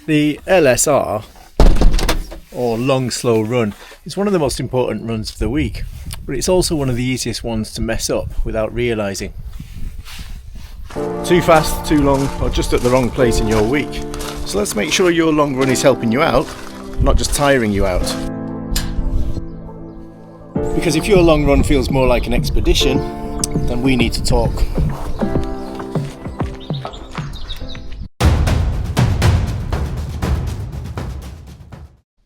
The LSR, or long slow run, is one of the most important runs of the week, but it's also one of the easiest ones to mess up without realising. Too fast, too long, or just at the wrong place in your week. So let's make sure your long run is helping you out, not just tiring you out. Because if your long run feels more like an expedition, then we need to talk.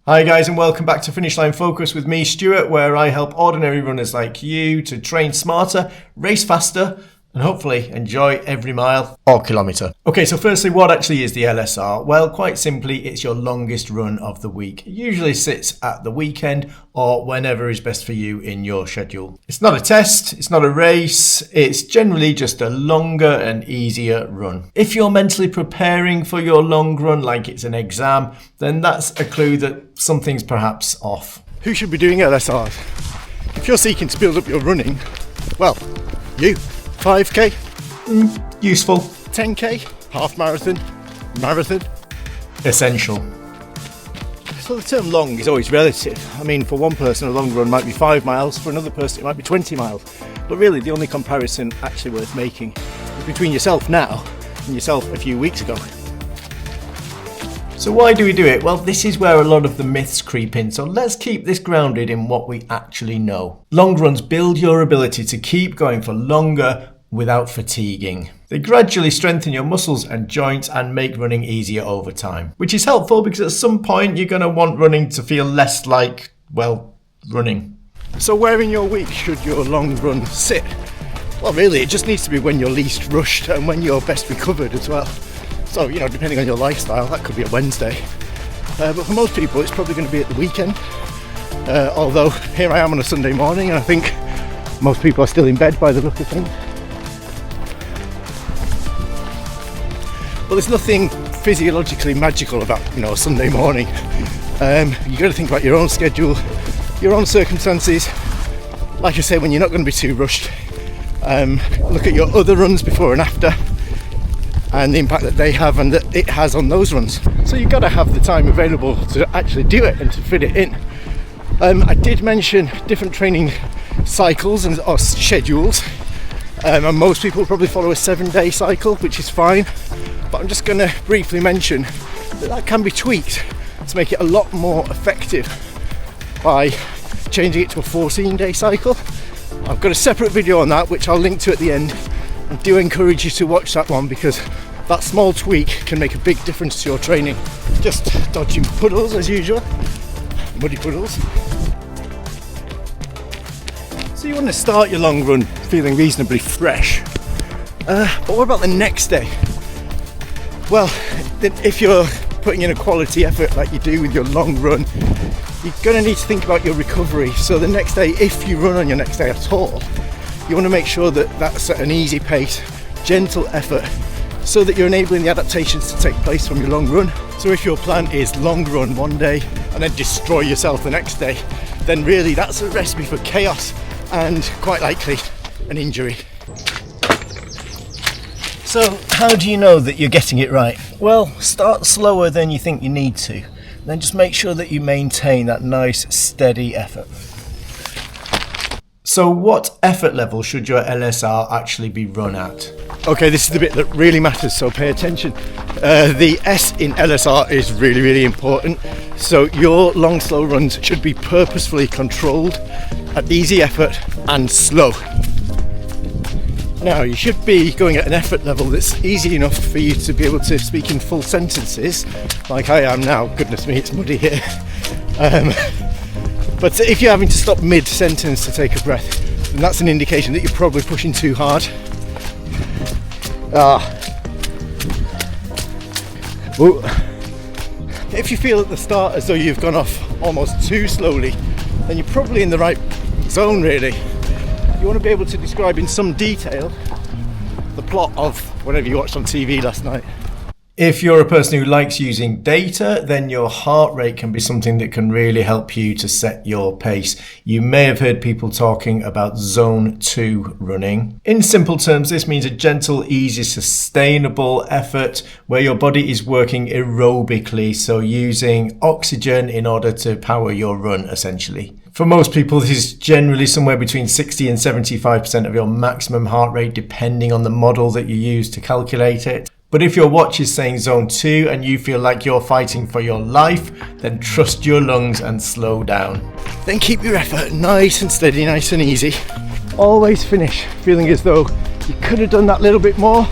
Hi guys, and welcome back to Finish Line Focus with me, Stuart, where I help ordinary runners like you to train smarter, race faster, and hopefully enjoy every mile or kilometre. Okay, so firstly, what actually is the LSR? Well, quite simply, it's your longest run of the week. It usually sits at the weekend or whenever is best for you in your schedule. It's not a test, it's not a race, it's generally just a longer and easier run. If you're mentally preparing for your long run like it's an exam, then that's a clue that something's perhaps off. Who should be doing LSRs? If you're seeking to build up your running, well, you. 5k? Useful. 10k? Half marathon? Marathon? Essential. So the term long is always relative. I mean, for one person a long run might be 5 miles, for another person it might be 20 miles. But really the only comparison actually worth making is between yourself now and yourself a few weeks ago. So why do we do it? Well, this is where a lot of the myths creep in, so let's keep this grounded in what we actually know. Long runs build your ability to keep going for longer without fatiguing. They gradually strengthen your muscles and joints and make running easier over time, which is helpful because at some point you're going to want running to feel less like, well, running. So where in your week should your long run sit? Well, really, it just needs to be when you're least rushed and when you're best recovered as well. So, depending on your lifestyle, that could be a Wednesday. But for most people, it's probably going to be at the weekend. Although, here I am on a Sunday morning, and I think most people are still in bed by the look of things. Well, there's nothing physiologically magical about, a Sunday morning. You've got to think about your own schedule, your own circumstances. Like I say, when you're not going to be too rushed, look at your other runs before and after, and the impact that they have and that it has on those runs. So you've got to have the time available to actually do it and to fit it in. I did mention different training cycles or schedules, and most people probably follow a 7-day cycle, which is fine, but I'm just going to briefly mention that can be tweaked to make it a lot more effective by changing it to a 14-day cycle. I've got a separate video on that which I'll link to at the end. I do encourage you to watch that one because that small tweak can make a big difference to your training. Just dodging puddles as usual, muddy puddles. So you want to start your long run feeling reasonably fresh, but what about the next day? Well, if you're putting in a quality effort like you do with your long run, you're going to need to think about your recovery. So the next day, if you run on your next day at all, you want to make sure that that's at an easy pace, gentle effort, so that you're enabling the adaptations to take place from your long run. So if your plan is long run one day and then destroy yourself the next day, then really that's a recipe for chaos and quite likely an injury. So how do you know that you're getting it right? Well, start slower than you think you need to. Then just make sure that you maintain that nice steady effort. So what effort level should your LSR actually be run at? Okay, this is the bit that really matters, so pay attention. The S in LSR is really, really important. So your long, slow runs should be purposefully controlled at easy effort and slow. Now, you should be going at an effort level that's easy enough for you to be able to speak in full sentences, like I am now. Goodness me, it's muddy here. But if you're having to stop mid-sentence to take a breath, then that's an indication that you're probably pushing too hard. If you feel at the start as though you've gone off almost too slowly, then you're probably in the right zone, really. You want to be able to describe in some detail the plot of whatever you watched on TV last night. If you're a person who likes using data, then your heart rate can be something that can really help you to set your pace. You may have heard people talking about zone 2 running. In simple terms, this means a gentle, easy, sustainable effort where your body is working aerobically, so using oxygen in order to power your run, essentially. For most people, this is generally somewhere between 60 and 75% of your maximum heart rate, depending on the model that you use to calculate it. But if your watch is saying zone 2 and you feel like you're fighting for your life, then trust your lungs and slow down. Then keep your effort nice and steady, nice and easy. Always finish feeling as though you could have done that little bit more,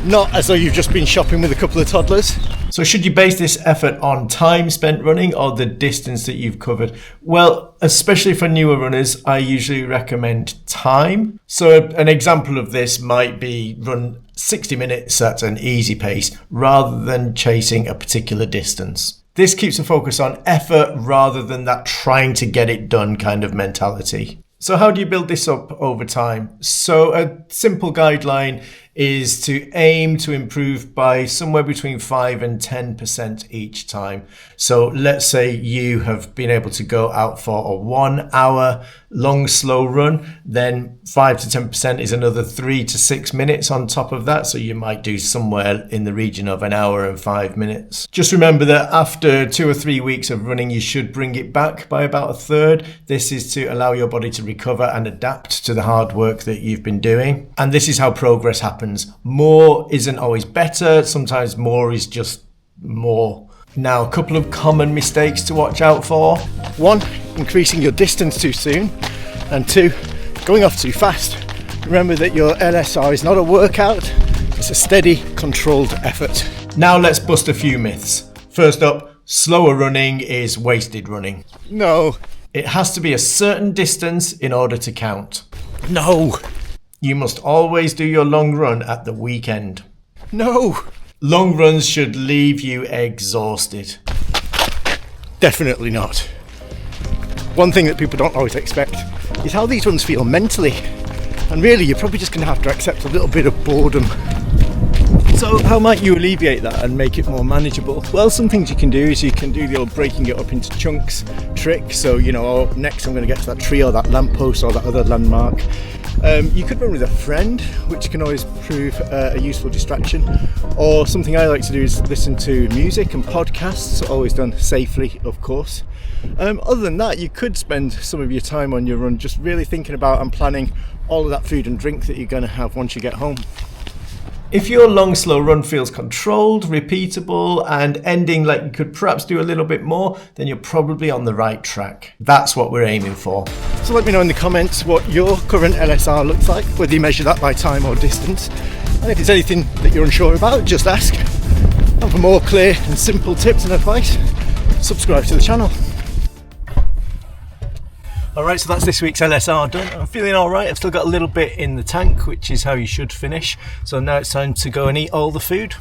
not as though you've just been shopping with a couple of toddlers. So should you base this effort on time spent running or the distance that you've covered? Well, especially for newer runners, I usually recommend time. So an example of this might be run 60 minutes at an easy pace rather than chasing a particular distance. This keeps the focus on effort rather than that trying to get it done kind of mentality. So how do you build this up over time? So a simple guideline is to aim to improve by somewhere between 5 and 10% each time. So let's say you have been able to go out for a 1 hour long, slow run, then 5 to 10% is another 3 to 6 minutes on top of that. So you might do somewhere in the region of 1 hour and 5 minutes. Just remember that after 2 or 3 weeks of running, you should bring it back by about a third. This is to allow your body to recover and adapt to the hard work that you've been doing. And this is how progress happens. More isn't always better. Sometimes more is just more. Now, a couple of common mistakes to watch out for. 1, increasing your distance too soon. And 2, going off too fast. Remember that your LSR is not a workout, it's a steady, controlled effort. Now let's bust a few myths. First up, slower running is wasted running. No. It has to be a certain distance in order to count. No. You must always do your long run at the weekend. No. Long runs should leave you exhausted. Definitely not. One thing that people don't always expect is how these runs feel mentally. And really, you're probably just going to have to accept a little bit of boredom. So how might you alleviate that and make it more manageable? Well, some things you can do is you can do the old breaking it up into chunks trick. So, next I'm going to get to that tree or that lamppost or that other landmark. You could run with a friend, which can always prove a useful distraction. Or something I like to do is listen to music and podcasts, always done safely, of course. Other than that, you could spend some of your time on your run just really thinking about and planning all of that food and drink that you're going to have once you get home. If your long, slow run feels controlled, repeatable, and ending like you could perhaps do a little bit more, then you're probably on the right track. That's what we're aiming for. So let me know in the comments what your current LSR looks like, whether you measure that by time or distance. And if there's anything that you're unsure about, just ask. And for more clear and simple tips and advice, subscribe to the channel. Alright, so that's this week's LSR done. I'm feeling alright, I've still got a little bit in the tank, which is how you should finish. So now it's time to go and eat all the food.